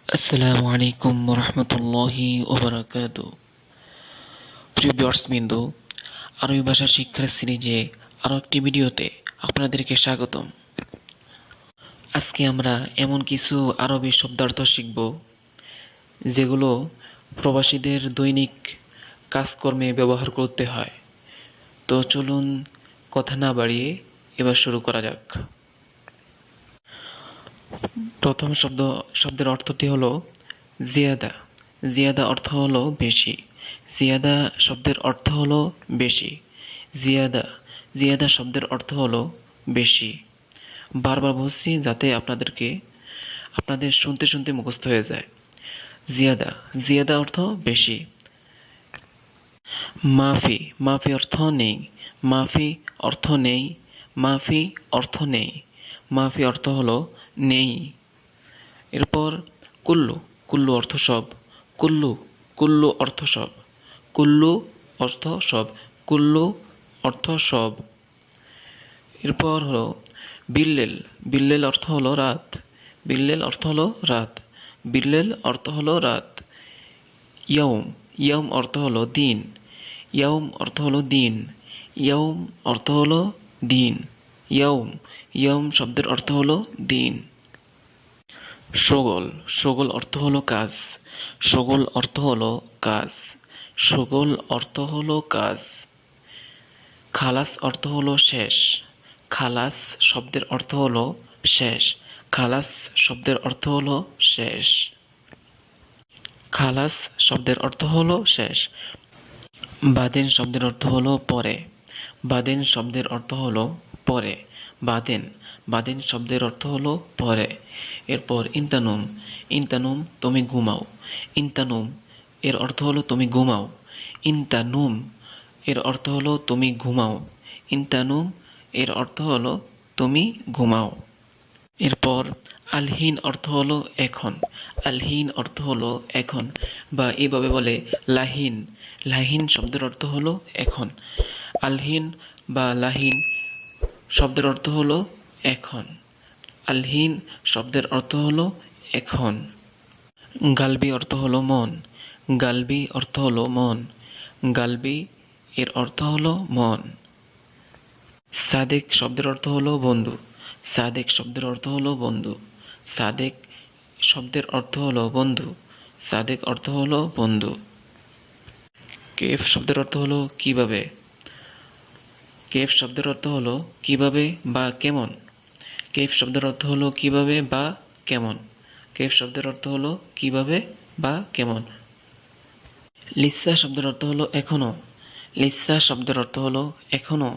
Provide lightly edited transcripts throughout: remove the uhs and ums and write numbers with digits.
আসসালামু আলাইকুম রহমতুল্লাহি ওবরাকাতু। প্রিয় বিন্দু, আরবি ভাষা শিক্ষার সিরিজে আরও একটি ভিডিওতে আপনাদেরকে স্বাগতম। আজকে আমরা এমন কিছু আরবি শব্দার্থ শিখব যেগুলো প্রবাসীদের দৈনিক কাজকর্মে ব্যবহার করতে হয়। তো চলুন কথা না বাড়িয়ে এবার শুরু করা যাক। প্রথম শব্দের অর্থটি হলো জিয়াদা। জিয়াদা অর্থ হলো বেশি। জিয়াদা শব্দের অর্থ হলো বেশি। জিয়াদা জিয়াদা শব্দের অর্থ হলো বেশি। বারবার বলছি যাতে আপনাদের শুনতে শুনতে মুখস্থ হয়ে যায়। জিয়াদা জিয়াদা অর্থ বেশি। মাফি মাফি অর্থ নেই। মাফি অর্থ নেই। মাফি অর্থ নেই। মাফি অর্থ হলো নেই। এরপর কুল্লু কুল্লু অর্থ সব। কুল্লু কুল্লু অর্থ সব। কুল্লু অর্থ সব। কুল্লু অর্থ সব। এরপর হলো বিল্লেল। বিল্লেল অর্থ হলো রাত। বিল্লেল অর্থ হলো রাত। বিল্লেল অর্থ হলো রাত। ইয়ৌম ইয়ৌম অর্থ হলো দিন। ইয়ৌম অর্থ হলো দিন। ইয়ৌম অর্থ হলো দিন। ইয়ৌম ইয়ৌম শব্দের অর্থ হলো দিন। শগল শগল অর্থ হলো কাজ। শগল অর্থ হলো কাজ। শগল অর্থ হলো কাজ। খালাস অর্থ হলো শেষ। খালাস শব্দের অর্থ হলো শেষ। খালাস শব্দের অর্থ হলো শেষ। খালাস শব্দের অর্থ হলো শেষ। বাদেন শব্দের অর্থ হলো পরে। বাদেন শব্দের অর্থ হলো পরে। বাদেন বাদেন শব্দের অর্থ হলো পরে। এরপর ইন্তানুম। ইন্তানুম তুমি ঘুমাও। ইন্তানুম এর অর্থ হলো তুমি ঘুমাও। ইন্তানুম এর অর্থ হলো তুমি ঘুমাও। ইন্তানুম এর অর্থ হলো তুমি ঘুমাও। এরপর আলহিন অর্থ হলো এখন। আলহিন অর্থ হলো এখন, বা এইভাবে বলে লাহিন। লাহিন শব্দের অর্থ হলো এখন। আলহিন বা লাহিন শব্দের অর্থ হলো এখন। আলহিন শব্দের অর্থ হলো এখন। গালবি অর্থ হলো মন। গালবি অর্থ হলো মন। গালবি এর অর্থ হলো মন। সাদেক শব্দের অর্থ হলো বন্ধু। সাদেক শব্দের অর্থ হলো বন্ধু। সাদেক শব্দের অর্থ হলো বন্ধু। সাদেক অর্থ হলো বন্ধু। কেফ শব্দের অর্থ হলো কিভাবে। কেফ শব্দের অর্থ হলো কিভাবে বা কেমন। কেফ শব্দের অর্থ হলো কিভাবে বা কেমন। কেফ শব্দের অর্থ হলো কিভাবে বা কেমন। লিসা শব্দের অর্থ হলো এখনো। লিসা শব্দের অর্থ হলো এখনো।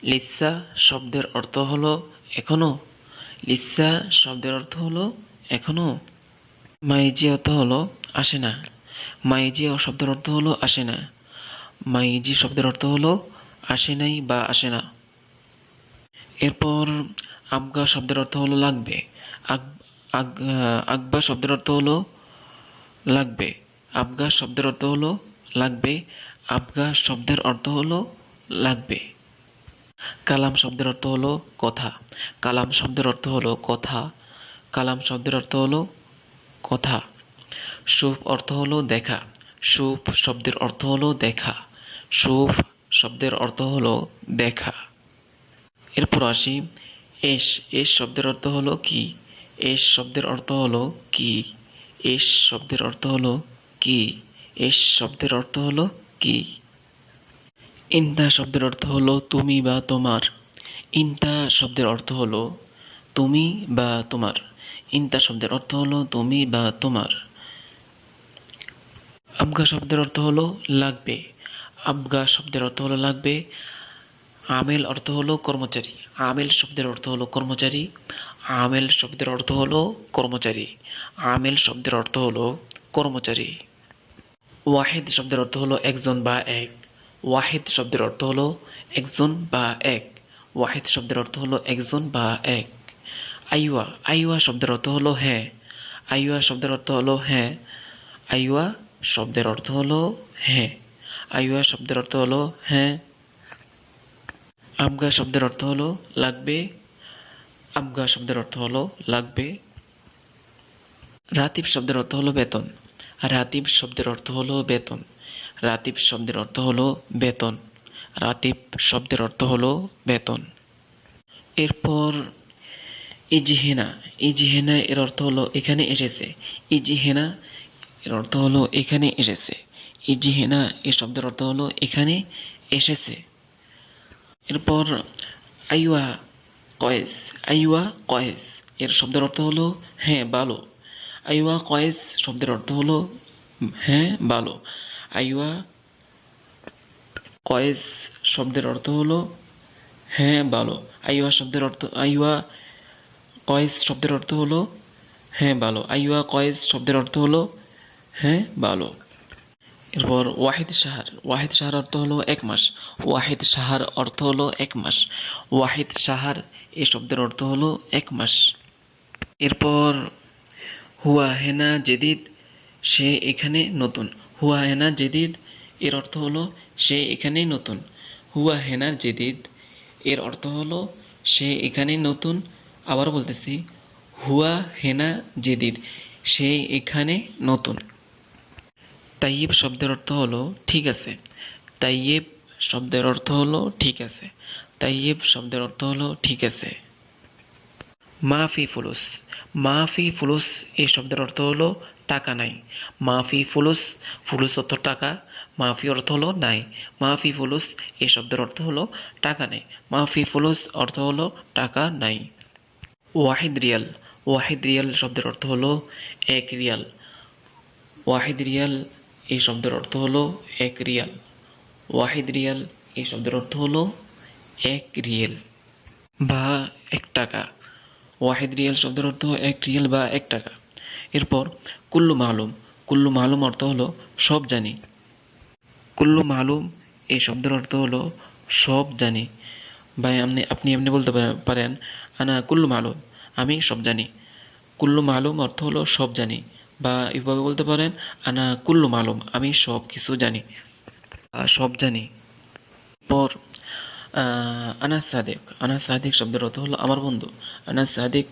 লিসা শব্দের অর্থ হলো এখনো। লিসা শব্দের অর্থ হলো এখনো। মাইজি অর্থ হলো আসে না। মাইজি শব্দের অর্থ হলো আসে না। মাইজি শব্দের অর্থ হলো আসে নাই বা আসে না। এরপর আবগা শব্দের অর্থ হলো লাগবে। আগবা শব্দের অর্থ হলো লাগবে। আবগা শব্দের অর্থ হলো লাগবে। আবগা শব্দের অর্থ হলো লাগবে। কালাম শব্দের অর্থ হলো কথা। কালাম শব্দের অর্থ হলো কথা। কালাম শব্দের অর্থ হলো কথা। সুফ অর্থ হলো দেখা। সুফ শব্দের অর্থ হলো দেখা। সুফ শব্দের অর্থ হলো দেখা। এরপর আসি এস। এস শব্দের অর্থ হলো কি। এস শব্দের অর্থ হলো কি। এস শব্দের অর্থ হলো কি। এস শব্দের অর্থ হলো কি। ইন্তা শব্দের অর্থ হলো তুমি বা তোমার। ইন্তা শব্দের অর্থ হলো তুমি বা তোমার। ইন্তা শব্দের অর্থ হলো তুমি বা তোমার। আবগা শব্দের অর্থ হলো লাগবে। আবগা শব্দের অর্থ হলো লাগবে। আমেল অর্থ হলো কর্মচারী। আমেল শব্দের অর্থ হলো কর্মচারী। আমেল শব্দের অর্থ হলো কর্মচারী। আমেল শব্দের অর্থ হলো কর্মচারী। ওয়াহিদ শব্দের অর্থ হলো একজন বা এক। ওয়াহিদ শব্দের অর্থ হলো একজন বা এক। ওয়াহিদ শব্দের অর্থ হলো একজন বা এক। আইওয়া। আইওয়া শব্দের অর্থ হলো হ্যাঁ। আইওয়া শব্দের অর্থ হলো হ্যাঁ। আইওয়া শব্দের অর্থ হলো হ্যাঁ। আইওয়া শব্দের অর্থ হলো হ্যাঁ। আবগা শব্দের অর্থ হলো লাগবে। আবগা শব্দের অর্থ হলো লাগবে। রাতিব শব্দের অর্থ হলো বেতন। রাতিব শব্দের অর্থ হলো বেতন। রাতিব শব্দের অর্থ হলো বেতন। রাতিব শব্দের অর্থ হলো বেতন। এরপর ইজহেনা। ইজহেনা এর অর্থ হলো এখানে এসেছে। ইজহেনা এর অর্থ হলো এখানে এসেছে। ইজহেনা এই শব্দের অর্থ হলো এখানে এসেছে। এরপর আইওয়া কয়েস। আইওয়া কয়েস এর শব্দের অর্থ হলো হ্যাঁ ভালো। আইওয়া কয়েস শব্দের অর্থ হলো হ্যাঁ ভালো। আইওয়া কয়েস শব্দের অর্থ হলো হ্যাঁ ভালো। আইওয়া কয়েস শব্দের অর্থ হলো হ্যাঁ ভালো। আইওয়া কয়েস শব্দের অর্থ হলো হ্যাঁ ভালো। এরপর ওয়াহিদ সাহার। ওয়াহিদ সাহার অর্থ হলো এক মাস। ওয়াহিদ সাহার অর্থ হলো এক মাস। ওয়াহিদ সাহার এই শব্দের অর্থ হলো এক মাস। এরপর হুয়া হেনা জেদিদ, সে এখানে নতুন। হুয়া হেনা জেদিদ এর অর্থ হলো সে এখানে নতুন। হুয়া হেনা জেদিদ এর অর্থ হলো সে এখানে নতুন। আবার বলতেছি, হুয়া হেনা জেদিদ সে এখানে নতুন। তাইয়েব শব্দের অর্থ হলো ঠিক আছে। তাইয়েব শব্দের অর্থ হলো ঠিক আছে। তাইয়েব শব্দের অর্থ হলো ঠিক আছে। মাফি ফুলুস। মাফি ফুলুস এই শব্দের অর্থ হলো টাকা নাই। মাফি ফুলুস, ফুলুস অর্থ টাকা, মাফি অর্থ হলো নাই। মাফি ফুলুস এই শব্দের অর্থ হলো টাকা নেই। মাফি ফুলুস অর্থ হলো টাকা নাই। ওয়াহিদ রিয়াল। ওয়াহিদ রিয়াল শব্দের অর্থ হলো এক রিয়াল। ওয়াহিদ রিয়াল এই শব্দের অর্থ হলো এক রিয়াল। ওয়াহিদ রিয়াল এই শব্দের অর্থ হলো এক রিয়েল বা এক টাকা। ওয়াহিদ রিয়াল শব্দের অর্থ এক রিয়াল বা এক টাকা। এরপর কুল্লু মালুম। কুল্লু মালুম অর্থ হলো সব জানি। কুল্লু মালুম এই শব্দের অর্থ হলো সব জানি। বা আপনি এমনি বলতে পারেন আনা কুল্লু মালুম, আমি সব জানি। কুল্লু মালুম অর্থ হলো সব জানি। বা এভাবে বলতে পারেন আনা কুল্লু মালুম, আমি সব কিছু জানি, সব জানি। পর আনা সাদেক। আনা সাদেক শব্দের অর্থ হলো আমার বন্ধু। আনা সাদেক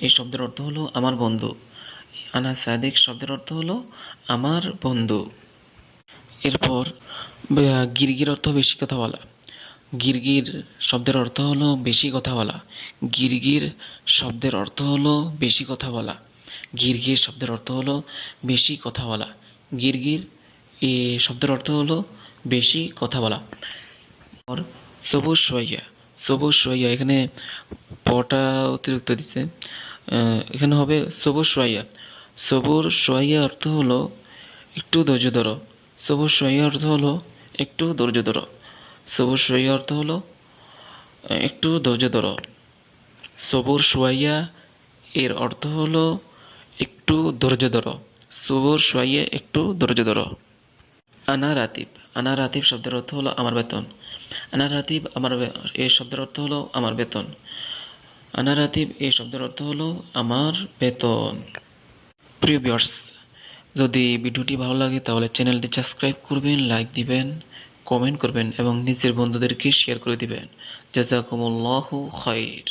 এই শব্দের অর্থ হলো আমার বন্ধু। আনা সাদেক শব্দের অর্থ হলো আমার বন্ধু। এরপর গিরগির অর্থ বেশি কথা বলা। গিরগির শব্দের অর্থ হলো বেশি কথা বলা। গিরগির শব্দের অর্থ হলো বেশি কথা বলা। গিরগির শব্দের অর্থ হলো বেশি কথা বলা। গিরগির এ শব্দের অর্থ হলো বেশি কথা বলা। আর সবুজ সোয়াইয়া। সবুজ সোয়াইয়া এখানে পটা অতিরিক্ত দিচ্ছে, এখানে হবে সবুজ সোয়াইয়া। সবুর সোয়াইয়া অর্থ হলো একটু ধৈর্য ধরো। সবুজ সোয়াইয়া অর্থ হলো একটু ধৈর্য ধরো। সবুজ সোয়াইয়া অর্থ হলো একটু ধৈর্য ধরো। সবুর সোয়াইয়া এর অর্থ হলো একটু ধৈর্য ধরো। সবুর সোয়াইয়া একটু ধৈর্য ধরো। আনা রাতিব। আনা রাতিব শব্দের অর্থ হলো আমার বেতন। আনা রাতিব এই শব্দের অর্থ হলো আমার বেতন। আনা রাতিব এই শব্দের অর্থ হলো আমার বেতন। প্রিয় ভিউয়ার্স, যদি ভিডিওটি ভালো লাগে তাহলে চ্যানেলটি সাবস্ক্রাইব করবেন, লাইক দিবেন, কমেন্ট করবেন এবং নিজের বন্ধুদেরকে শেয়ার করে দিবেন। জাযাকুমুল্লাহু খাইর।